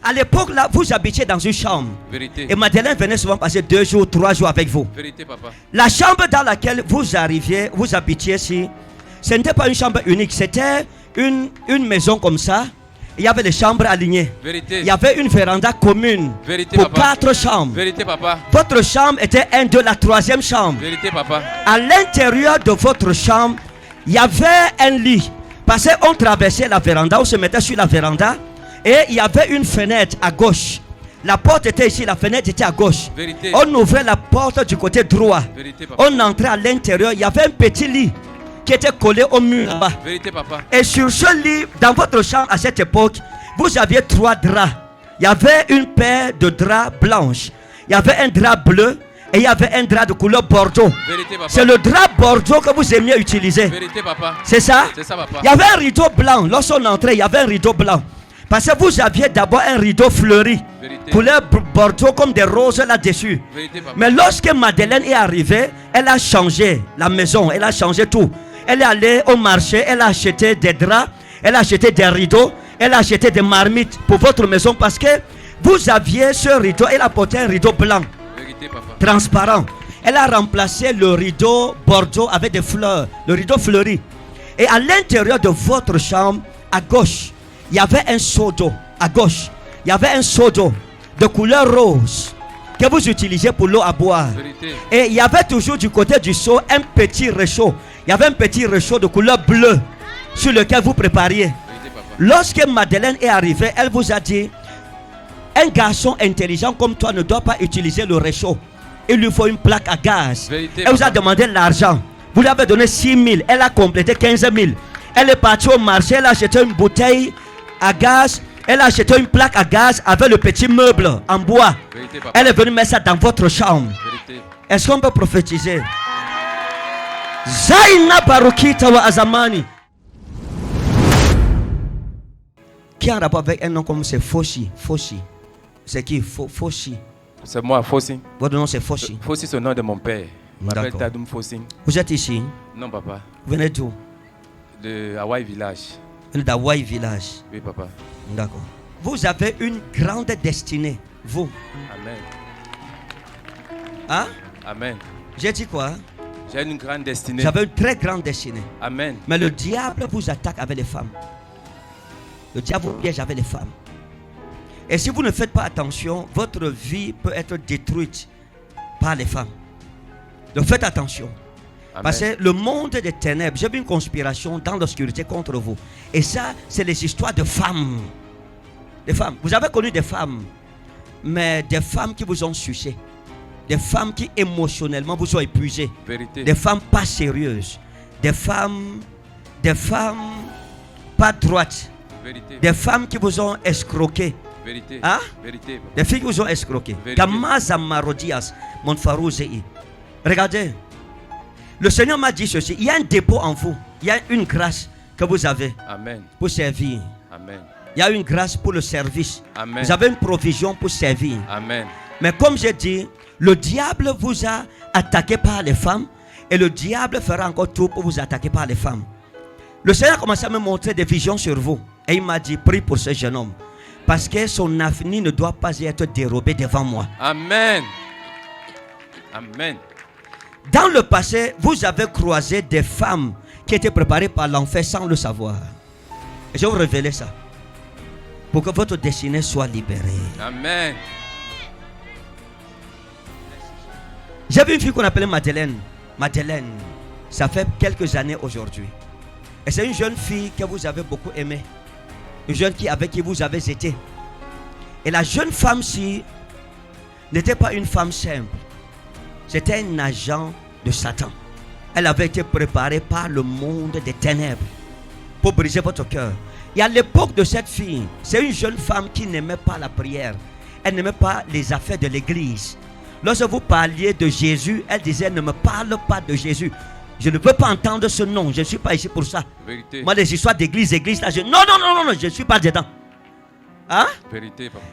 À l'époque là, vous habitiez dans une chambre. Vérité. Et Madeleine venait souvent passer 2 jours, 3 jours avec vous. Vérité, papa. La chambre dans laquelle vous arriviez, vous habitiez ici, ce n'était pas une chambre unique, c'était une maison comme ça. Il y avait les chambres alignées. Vérité. Il y avait une véranda commune Vérité, pour papa. 4 chambres. Vérité, papa. Votre chambre était la 3e chambre. Vérité, papa. À l'intérieur de votre chambre, il y avait un lit. Parce qu'on traversait la véranda, on se mettait sur la véranda. Et il y avait une fenêtre à gauche. La porte était ici, la fenêtre était à gauche. Vérité. On ouvrait la porte du côté droit. Vérité, papa. On entrait à l'intérieur, il y avait un petit lit qui était collé au mur là-bas. Vérité, papa. Et sur ce lit, dans votre chambre à cette époque, vous aviez 3 draps. Il y avait une paire de draps blanches. Il y avait un drap bleu et il y avait un drap de couleur bordeaux. Vérité, papa. C'est le drap bordeaux que vous aimiez utiliser. Vérité, papa. C'est ça? C'est ça, papa. Il y avait un rideau blanc. Lorsqu'on entrait, il y avait un rideau blanc. Parce que vous aviez d'abord un rideau fleuri. Vérité. Couleur bordeaux comme des roses là-dessus. Vérité, papa. Mais lorsque Madeleine est arrivée, elle a changé la maison, elle a changé tout. Elle est allée au marché, elle a acheté des draps, elle a acheté des rideaux, elle a acheté des marmites pour votre maison parce que vous aviez ce rideau, elle a porté un rideau blanc, Vérité, papa. transparent. Elle a remplacé le rideau bordeaux avec des fleurs, le rideau fleuri. Et à l'intérieur de votre chambre, à gauche, il y avait un seau d'eau. À gauche, il y avait un seau d'eau de couleur rose que vous utilisez pour l'eau à boire. Vérité. Et il y avait toujours du côté du seau un petit réchaud. Il y avait un petit réchaud de couleur bleue sur lequel vous prépariez. Vérité, papa. Lorsque Madeleine est arrivée, elle vous a dit: un garçon intelligent comme toi ne doit pas utiliser le réchaud. Il lui faut une plaque à gaz. Vérité, Elle vous a papa. demandé l'argent. Vous lui avez donné 6 000. Elle a complété 15 000. Elle est partie au marché. Elle a acheté une bouteille à gaz. Elle a acheté une plaque à gaz avec le petit meuble en bois. Vérité, papa. Elle est venue mettre ça dans votre chambre. Vérité. Est-ce qu'on peut prophétiser? Zaina Barukita wa Azamani. Qui a un rapport avec un nom comme c'est Foshi? Foshi. C'est qui? Foshi. C'est moi, Fossi. Votre nom c'est Foshi. Fossi, c'est le nom de mon père. Je m'appelle D'accord. Tadoum Fossi. Vous êtes ici? Non, papa. Vous venez d'où? De Hawaii Village. Vous venez d'Hawaii Village. Oui, papa. D'accord. Vous avez une grande destinée. Vous. Amen. Hein? Amen. J'ai dit quoi? J'ai une grande destinée. J'avais une très grande destinée. Amen. Mais le diable vous attaque avec les femmes. Le diable vous piège avec les femmes. Et si vous ne faites pas attention, votre vie peut être détruite par les femmes. Donc faites attention. Amen. Parce que le monde des ténèbres, j'ai vu une conspiration dans l'obscurité contre vous. Et ça, c'est les histoires de femmes. Des femmes. Vous avez connu des femmes, mais des femmes qui vous ont sucé. Des femmes qui émotionnellement vous ont épuisé. Vérité. Des femmes pas sérieuses. Des femmes pas droites. Vérité. Des femmes qui vous ont escroqué. Vérité. Hein? Vérité, papa. Des filles qui vous ont escroqué. Vérité. Kamaza Marodias, mon Farouzei. Regardez. Le Seigneur m'a dit ceci. Il y a un dépôt en vous. Il y a une grâce que vous avez Amen. pour servir. Amen. Il y a une grâce pour le service. Amen. Vous avez une provision pour servir. Amen. Mais comme j'ai dit, le diable vous a attaqué par les femmes. Et le diable fera encore tout pour vous attaquer par les femmes. Le Seigneur a commencé à me montrer des visions sur vous. Et il m'a dit, prie pour ce jeune homme. Parce que son avenir ne doit pas être dérobé devant moi. Amen. Amen. Dans le passé, vous avez croisé des femmes qui étaient préparées par l'enfer sans le savoir. Et je vais vous révéler ça. Pour que votre destinée soit libérée. Amen. J'avais une fille qu'on appelait Madeleine. Madeleine, ça fait quelques années aujourd'hui. Et c'est une jeune fille que vous avez beaucoup aimée. Une jeune fille avec qui vous avez été. Et la jeune femme-ci n'était pas une femme simple. C'était un agent de Satan. Elle avait été préparée par le monde des ténèbres pour briser votre cœur. Et à l'époque de cette fille, c'est une jeune femme qui n'aimait pas la prière. Elle n'aimait pas les affaires de l'église. Lorsque vous parliez de Jésus, elle disait: ne me parle pas de Jésus. Je ne peux pas entendre ce nom. Je ne suis pas ici pour ça. Vérité. Moi, les histoires d'église, là, non, je ne suis pas dedans. Hein? Vérité, papa.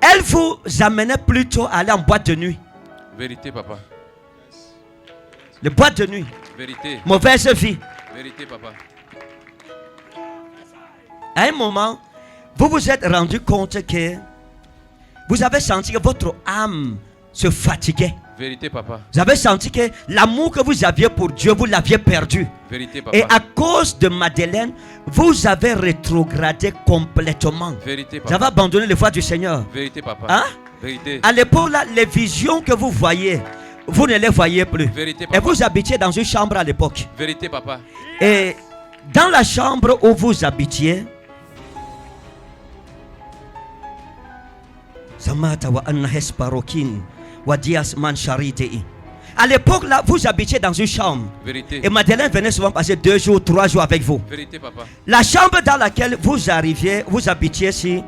Elle vous amenait plutôt à aller en boîte de nuit. Vérité, papa. Les boîtes de nuit. Vérité. Mauvaise vie. Vérité, papa. À un moment, vous vous êtes rendu compte que vous avez senti que votre âme se fatiguait. Vérité, papa. Vous avez senti que l'amour que vous aviez pour Dieu, vous l'aviez perdu. Vérité, papa. Et à cause de Madeleine, vous avez rétrogradé complètement. Vérité, Vous avez papa. abandonné les voies du Seigneur. Vérité, papa. Hein? Vérité. À l'époque, là, les visions que vous voyez, vous ne les voyez plus. Vérité, Et papa. vous habitiez dans une chambre à l'époque. Vérité, papa. Et dans la chambre où vous habitiez, Zamata wa anna hesparokin wa dias man charitei. À l'époque là, vous habitiez dans une chambre. Vérité. Et Madeleine venait souvent passer 2 jours, 3 jours avec vous. Vérité, papa. La chambre dans laquelle vous arriviez, vous habitiez ici,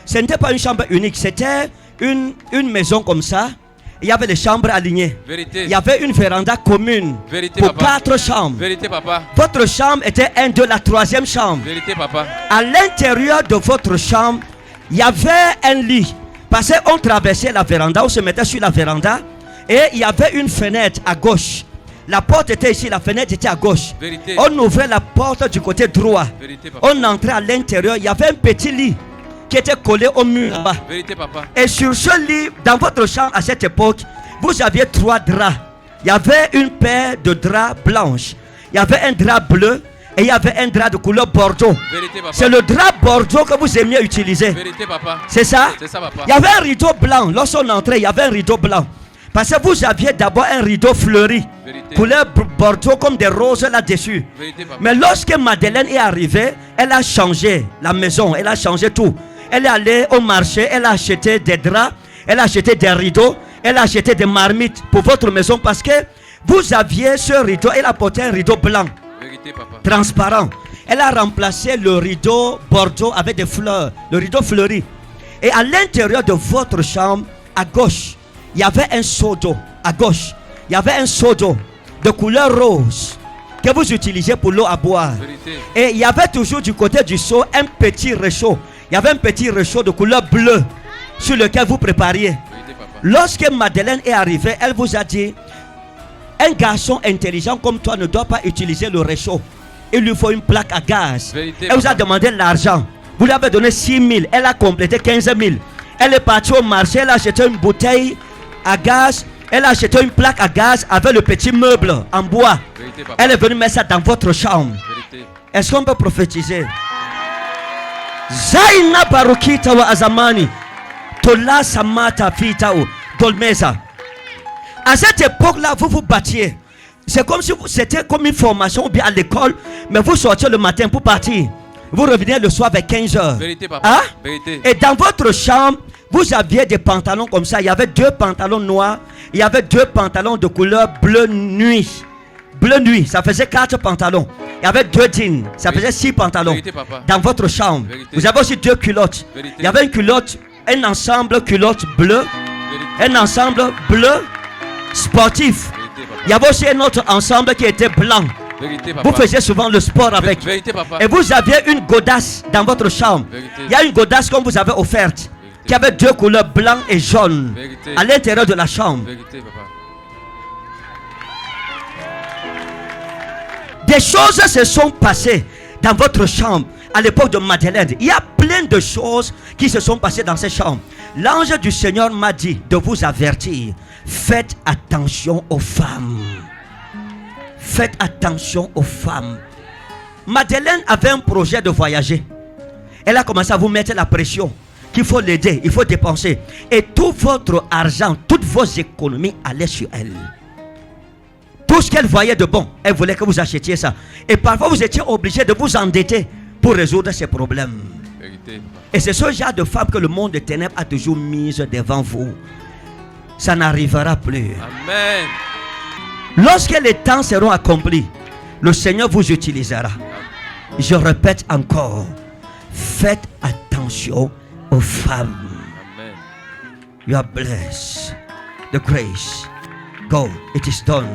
ce n'était pas une chambre unique, c'était une maison comme ça. Il y avait les chambres alignées. Vérité. Il y avait une véranda commune Vérité, pour papa. 4 chambres. Vérité, papa. Votre chambre était un de la 3e chambre. Vérité, papa. À l'intérieur de votre chambre, il y avait un lit. Parce qu'on traversait la véranda, on se mettait sur la véranda. Et il y avait une fenêtre à gauche. La porte était ici, la fenêtre était à gauche. Vérité. On ouvrait la porte du côté droit. Vérité, papa. On entrait à l'intérieur, il y avait un petit lit qui était collé au mur là-bas. Vérité, papa. Et sur ce lit, dans votre chambre à cette époque, vous aviez 3 draps. Il y avait une paire de draps blanches. Il y avait un drap bleu et il y avait un drap de couleur bordeaux. Vérité, papa. C'est le drap bordeaux que vous aimiez utiliser. Vérité, papa. C'est ça? C'est ça, papa. Il y avait un rideau blanc. Lorsqu'on entrait, il y avait un rideau blanc. Parce que vous aviez d'abord un rideau fleuri. Vérité. Couleur bordeaux comme des roses là-dessus. Vérité, papa. Mais lorsque Madeleine est arrivée, elle a changé la maison, elle a changé tout. Elle est allée au marché, elle a acheté des draps, elle a acheté des rideaux, elle a acheté des marmites pour votre maison parce que vous aviez ce rideau, elle a porté un rideau blanc, Vérité, papa. transparent. Elle a remplacé le rideau bordeaux avec des fleurs, le rideau fleuri. Et à l'intérieur de votre chambre, à gauche, il y avait un seau d'eau. À gauche, il y avait un seau d'eau de couleur rose que vous utilisez pour l'eau à boire. Vérité. Et il y avait toujours du côté du seau un petit réchaud. Il y avait un petit réchaud de couleur bleue sur lequel vous prépariez. Vérité, papa. Lorsque Madeleine est arrivée, elle vous a dit: un garçon intelligent comme toi ne doit pas utiliser le réchaud. Il lui faut une plaque à gaz. Vérité, Elle vous a papa. demandé l'argent. Vous lui avez donné 6 000. Elle a complété 15 000. Elle est partie au marché. Elle a acheté une bouteille à gaz. Elle a acheté une plaque à gaz avec le petit meuble en bois. Vérité, papa. Elle est venue mettre ça dans votre chambre. Vérité. Est-ce qu'on peut prophétiser? Zaina barukita wa azamani. Tola samata fitao. Dolmeza. À cette époque-là, vous vous battiez. C'est comme si c'était comme une formation ou bien à l'école, mais vous sortiez le matin pour partir. Vous revenez le soir vers 15 h. Vérité, papa. Hein? Vérité. Et dans votre chambre, vous aviez des pantalons comme ça. Il y avait 2 pantalons noirs. Il y avait 2 pantalons de couleur bleu nuit. Bleu nuit, ça faisait 4 pantalons. Il y avait 2 jeans, ça faisait 6 pantalons. Vérité, papa. Dans votre chambre, Vérité. vous avez aussi 2 culottes. Vérité. Il y avait une culotte, un ensemble culotte bleu, Vérité. un ensemble bleu sportif. Vérité, papa. Il y avait aussi un autre ensemble qui était blanc. Vérité, papa. Vous faisiez souvent le sport avec. Vérité, papa. Et vous aviez une godasse dans votre chambre. Vérité. Il y a une godasse qu'on vous avait offerte, qui avait 2 couleurs blanc et jaune Vérité. à l'intérieur de la chambre. Vérité, papa. Des choses se sont passées dans votre chambre à l'époque de Madeleine. Il y a plein de choses qui se sont passées dans cette chambre. L'ange du Seigneur m'a dit de vous avertir: faites attention aux femmes. Faites attention aux femmes. Madeleine avait un projet de voyager. Elle a commencé à vous mettre la pression qu'il faut l'aider, il faut dépenser. Et tout votre argent, toutes vos économies allaient sur elle. Tout ce qu'elle voyait de bon, elle voulait que vous achetiez ça. Et parfois vous étiez obligé de vous endetter pour résoudre ces problèmes. Vérité, papa. Et c'est ce genre de femme que le monde des ténèbres a toujours mise devant vous. Ça n'arrivera plus. Amen. Lorsque les temps seront accomplis, le Seigneur vous utilisera. Je répète encore, faites attention aux femmes. Amen. You are blessed. The grace. Go. It is done.